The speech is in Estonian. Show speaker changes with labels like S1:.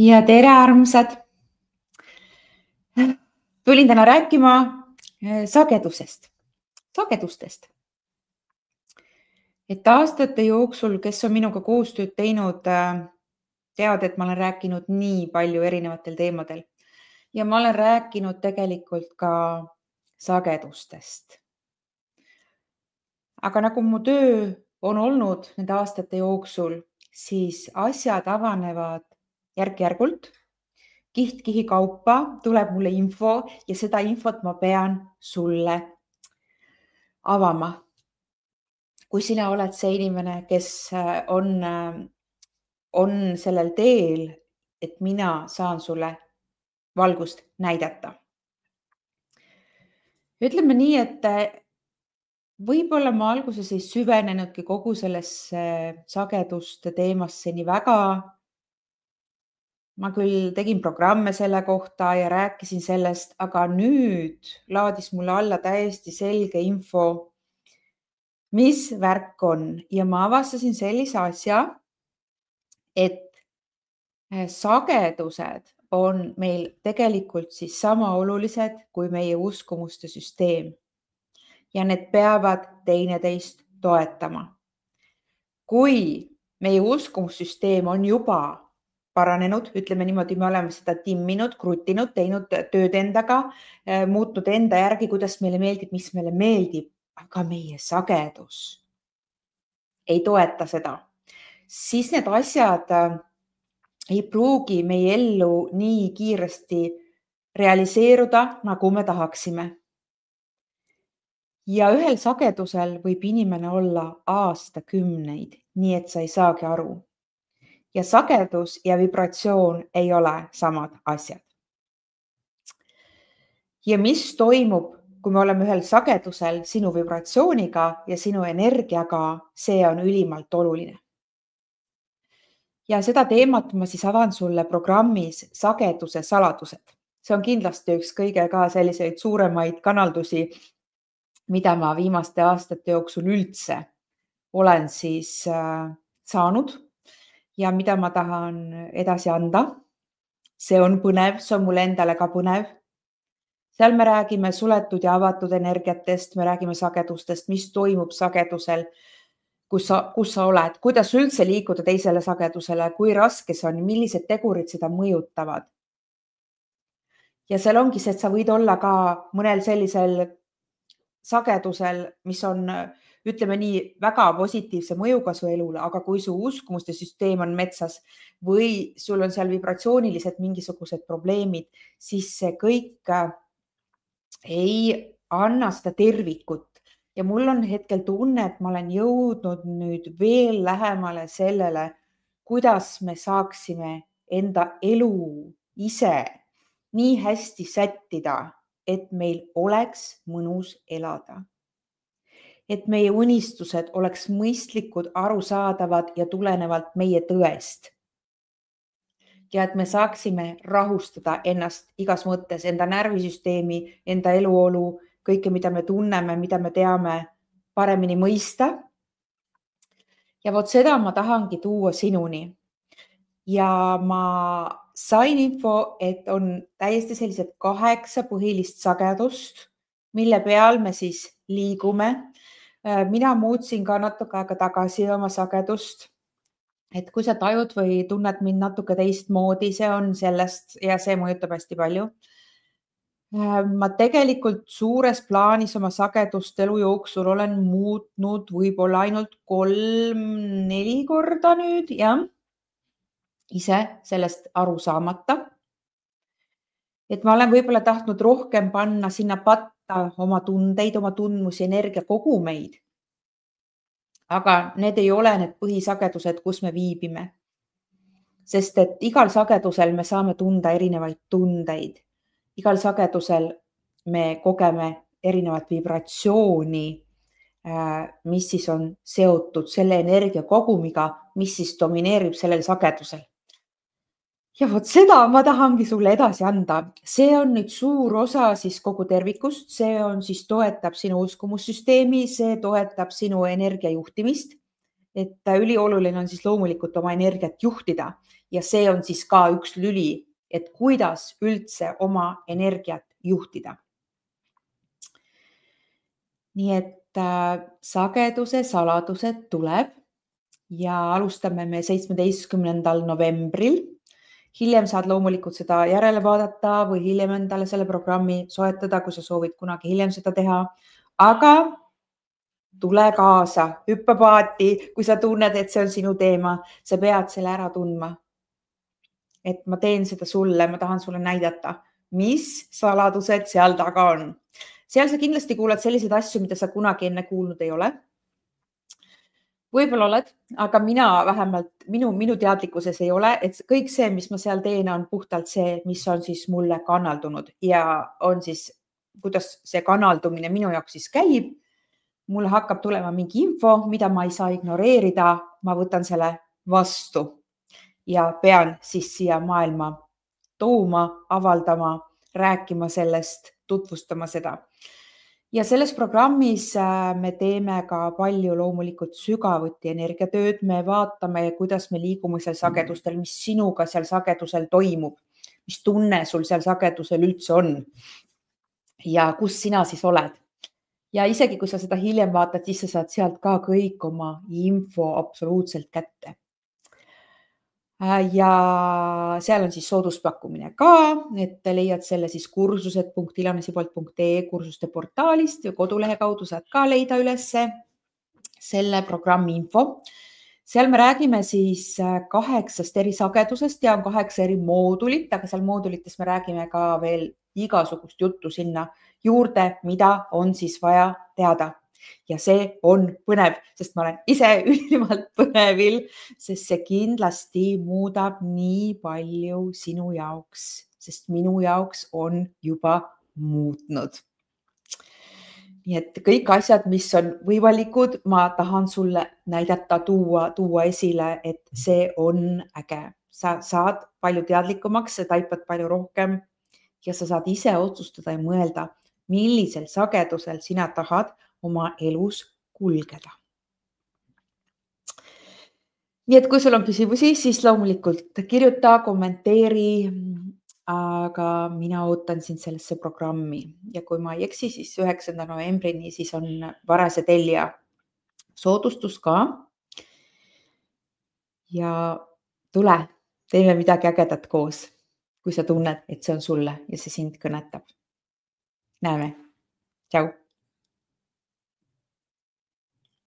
S1: Ja tere, armsad! Tulin täna rääkima sagedustest. Et aastate jooksul, kes on minuga koostööd teinud, teavad, et ma olen rääkinud nii palju erinevatel teemadel. Ja ma olen rääkinud tegelikult ka sagedustest. Aga nagu mu töö on olnud nende aastate jooksul, siis asjad avanevad järk-järgult. Kiht-kihi kaupa tuleb mulle info ja seda infot ma pean sulle avama. Kui sina oled see inimene, kes on sellel teel, et mina saan sulle valgust näidata. Ütleme nii, et võib-olla ma alguses ei süvenenudki kogu sellesse sageduste teemasse nii väga. Ma küll tegin programme selle kohta ja rääkisin sellest, aga nüüd laadis mulle alla täiesti selge info, mis värk on. Ja ma avastasin sellise asja, et sagedused on meil tegelikult siis sama olulised kui meie uskumuste süsteem. Ja need peavad teineteist toetama. Kui meie uskumussüsteem on juba paranenud, ütleme niimoodi, me oleme seda timminud, krutinud, teinud tööd endaga, muutnud enda järgi, kuidas meile meeldib, mis meile meeldib, aga meie sagedus ei toeta seda. Siis need asjad ei pruugi meie ellu nii kiiresti realiseeruda, nagu me tahaksime. Ja ühel sagedusel võib inimene olla aastakümneid, nii et sa ei saagi aru. Ja sagedus ja vibratsioon ei ole samad asjad. Ja mis toimub, kui me oleme ühel sagedusel sinu vibratsiooniga ja sinu energiaga, see on ülimalt oluline. Ja seda teemat ma siis avan sulle programmis sageduse saladused. See on kindlasti üks kõige ka selliseid suuremaid kanaldusi, mida ma viimaste aastate jooksul üldse olen siis saanud. Ja mida ma tahan edasi anda. See on põnev, see on mulle endale ka põnev. Seal me räägime suletud ja avatud energiatest, me räägime sagedustest, mis toimub sagedusel, kus sa oled, kuidas üldse liikuda teisele sagedusele, kui raske see on, millised tegurid seda mõjutavad. Ja seal ongi see, et sa võid olla ka mõnel sellisel sagedusel, mis on ütleme nii väga positiivse mõjuga su elule, aga kui su uskumuste süsteem on metsas või sul on seal vibratsioonilised mingisugused probleemid, siis see kõik ei anna seda tervikut. Ja mul on hetkel tunne, et ma olen jõudnud nüüd veel lähemale sellele, kuidas me saaksime enda elu ise nii hästi sättida, et meil oleks mõnus elada. Et meie unistused oleks mõistlikud, arusaadavad ja tulenevalt meie tõest. Ja et me saaksime rahustada ennast igas mõttes, enda närvisüsteemi, enda eluolu, kõike, mida me tunneme, mida me teame, paremini mõista. Ja vot seda ma tahangi tuua sinuni. Ja ma sain info, et on täiesti sellised 8 põhilist sagedust, mille peal me siis liigume. Mina muutsin ka natuke aega tagasi oma sagedust, et kui sa tajud või tunned mind natuke teistmoodi, see on sellest ja see mõjutab hästi palju. Ma tegelikult suures plaanis oma sagedust elu jooksul olen muutnud võib-olla ainult 3-4 korda nüüd, jah, ise sellest aru saamata. Et ma olen võib-olla tahtnud rohkem panna sinna patta oma tundeid, oma tundmusi, energiakogumeid. Aga need ei ole need põhisagedused, kus me viibime. Sest et igal sagedusel me saame tunda erinevaid tundeid. Igal sagedusel me kogeme erinevat vibratsiooni, mis siis on seotud selle energiakogumiga, mis siis domineerib sellel sagedusel. Ja vot seda ma tahangi sulle edasi anda. See on nüüd suur osa siis kogu tervikust. See on siis toetab sinu uskumussüsteemi, see toetab sinu energiajuhtimist. Et ülioluline on siis loomulikult oma energiat juhtida ja see on siis ka üks lüli, et kuidas üldse oma energiat juhtida. Nii et sageduse saladused tuleb ja alustame me 17. novembril. Hiljem saad loomulikult seda järele vaadata või hiljem endale selle programmi soetada, kui sa soovid kunagi hiljem seda teha. Aga tule kaasa, hüppa paati, kui sa tunned, et see on sinu teema, sa pead selle ära tundma. Et ma teen seda sulle, ma tahan sulle näidata, mis saladused seal taga on. Seal sa kindlasti kuulad selliseid asju, mida sa kunagi enne kuulnud ei ole. Võib-olla oled, aga mina vähemalt, minu teadlikkuses ei ole, et kõik see, mis ma seal teen, on puhtalt see, mis on siis mulle kanaldunud ja on siis, kuidas see kanaldumine minu jaoks siis käib. Mulle hakkab tulema mingi info, mida ma ei saa ignoreerida, ma võtan selle vastu ja pean siis siia maailma tooma, avaldama, rääkima sellest, tutvustama seda. Ja selles programmis me teeme ka palju loomulikult sügavuti energiatööd. Me vaatame, kuidas me liigume seal sagedustel, mis sinuga seal sagedusel toimub, mis tunne sul seal sagedusel üldse on ja kus sina siis oled. Ja isegi kui sa seda hiljem vaatad, siis sa saad sealt ka kõik oma info absoluutselt kätte. Ja seal on siis sooduspakkumine ka, et leiad selle siis kursused.ilanesipolt.ee kursuste portaalist ja kodulehe kaudu saad ka leida ülesse selle programmi info. Seal me räägime siis 8 eri sagedusest ja on 8 eri moodulit, aga seal moodulites me räägime ka veel igasugust juttu sinna juurde, mida on siis vaja teada. Ja see on põnev, sest ma olen ise ülimalt põnevil, sest see kindlasti muudab nii palju sinu jaoks, sest minu jaoks on juba muutnud. Nii et kõik asjad, mis on võimalikud, ma tahan sulle näidata, tuua esile, et see on äge. Sa saad palju teadlikumaks, sa taipad palju rohkem ja sa saad ise otsustada ja mõelda, millisel sagedusel sina tahad oma elus kulgeda. Nii et kui sul on küsimusi, siis loomulikult kirjuta, kommenteeri, aga mina ootan sind sellesse programmi ja kui ma ei eksi, siis 9. novembrini siis on varase tellija soodustus ka. Ja tule, teeme midagi ägedat koos, kui sa tunned, et see on sulle ja see sind kõnetab. Näeme. Tšau.